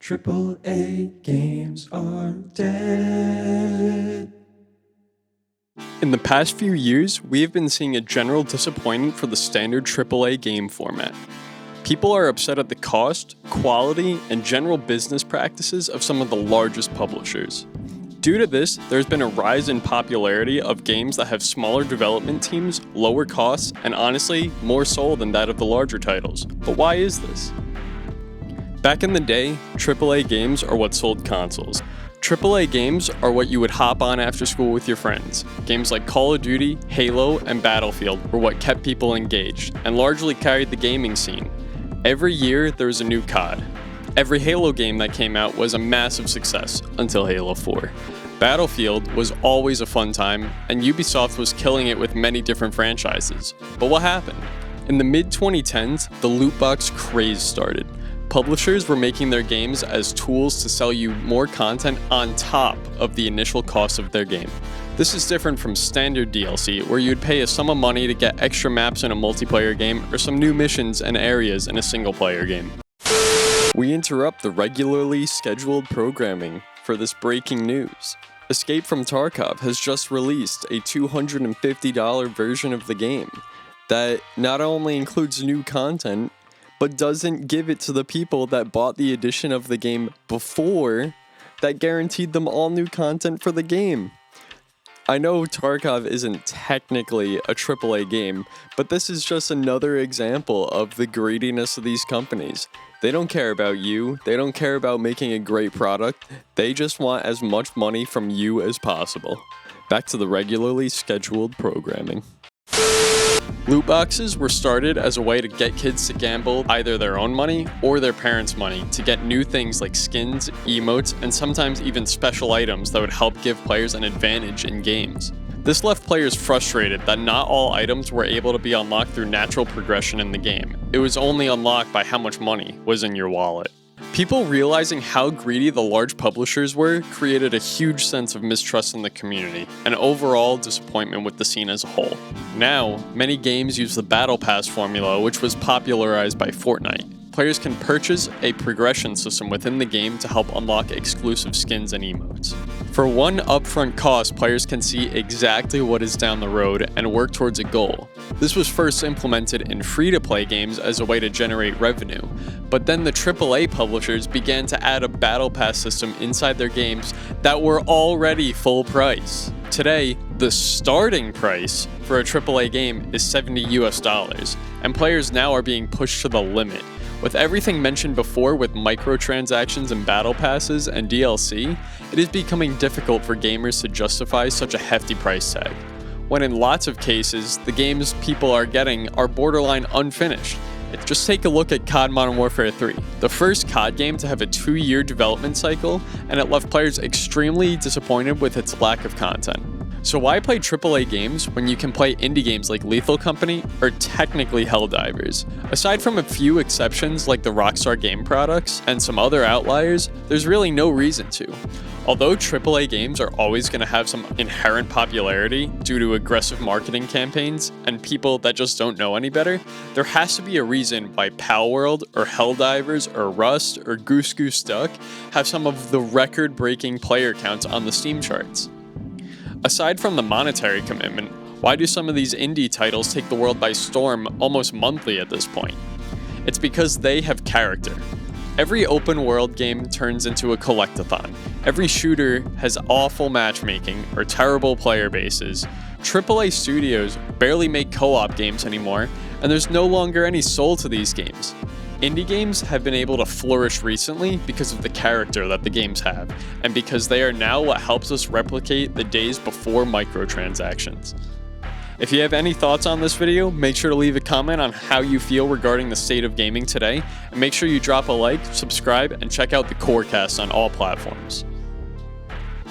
Triple A games are dead. In the past few years, we have been seeing a general disappointment for the standard AAA game format. People are upset at the cost, quality, and general business practices of some of the largest publishers. Due to this, there's been a rise in popularity of games that have smaller development teams, lower costs, and honestly, more soul than that of the larger titles. But why is this? Back in the day, AAA games are what sold consoles. AAA games are what you would hop on after school with your friends. Games like Call of Duty, Halo, and Battlefield were what kept people engaged, and largely carried the gaming scene. Every year, there was a new COD. Every Halo game that came out was a massive success, until Halo 4. Battlefield was always a fun time, and Ubisoft was killing it with many different franchises. But what happened? In the mid-2010s, the loot box craze started. Publishers were making their games as tools to sell you more content on top of the initial cost of their game. This is different from standard DLC, where you'd pay a sum of money to get extra maps in a multiplayer game or some new missions and areas in a single-player game. We interrupt the regularly scheduled programming for this breaking news. Escape from Tarkov has just released a $250 version of the game that not only includes new content, but doesn't give it to the people that bought the edition of the game before that guaranteed them all new content for the game. I know Tarkov isn't technically a AAA game, but this is just another example of the greediness of these companies. They don't care about you, they don't care about making a great product, they just want as much money from you as possible. Back to the regularly scheduled programming. Loot boxes were started as a way to get kids to gamble either their own money or their parents' money to get new things like skins, emotes, and sometimes even special items that would help give players an advantage in games. This left players frustrated that not all items were able to be unlocked through natural progression in the game. It was only unlocked by how much money was in your wallet. People realizing how greedy the large publishers were created a huge sense of mistrust in the community, and overall disappointment with the scene as a whole. Now, many games use the Battle Pass formula, which was popularized by Fortnite. Players can purchase a progression system within the game to help unlock exclusive skins and emotes. For one upfront cost, players can see exactly what is down the road and work towards a goal. This was first implemented in free-to-play games as a way to generate revenue, but then the AAA publishers began to add a Battle Pass system inside their games that were already full price. Today, the starting price for a AAA game is $70 and players now are being pushed to the limit. With everything mentioned before with microtransactions and battle passes and DLC, it is becoming difficult for gamers to justify such a hefty price tag, when in lots of cases, the games people are getting are borderline unfinished. Just take a look at COD Modern Warfare 3, the first COD game to have a 2-year development cycle, and it left players extremely disappointed with its lack of content. So why play AAA games when you can play indie games like Lethal Company or technically Helldivers? Aside from a few exceptions like the Rockstar game products and some other outliers, there's really no reason to. Although AAA games are always going to have some inherent popularity due to aggressive marketing campaigns and people that just don't know any better, there has to be a reason why Palworld or Helldivers or Rust or Goose Goose Duck have some of the record-breaking player counts on the Steam charts. Aside from the monetary commitment, why do some of these indie titles take the world by storm almost monthly at this point? It's because they have character. Every open world game turns into a collectathon. Every shooter has awful matchmaking or terrible player bases. AAA studios barely make co-op games anymore, and there's no longer any soul to these games. Indie games have been able to flourish recently because of the character that the games have, and because they are now what helps us replicate the days before microtransactions. If you have any thoughts on this video, make sure to leave a comment on how you feel regarding the state of gaming today, and make sure you drop a like, subscribe, and check out the QORcast on all platforms.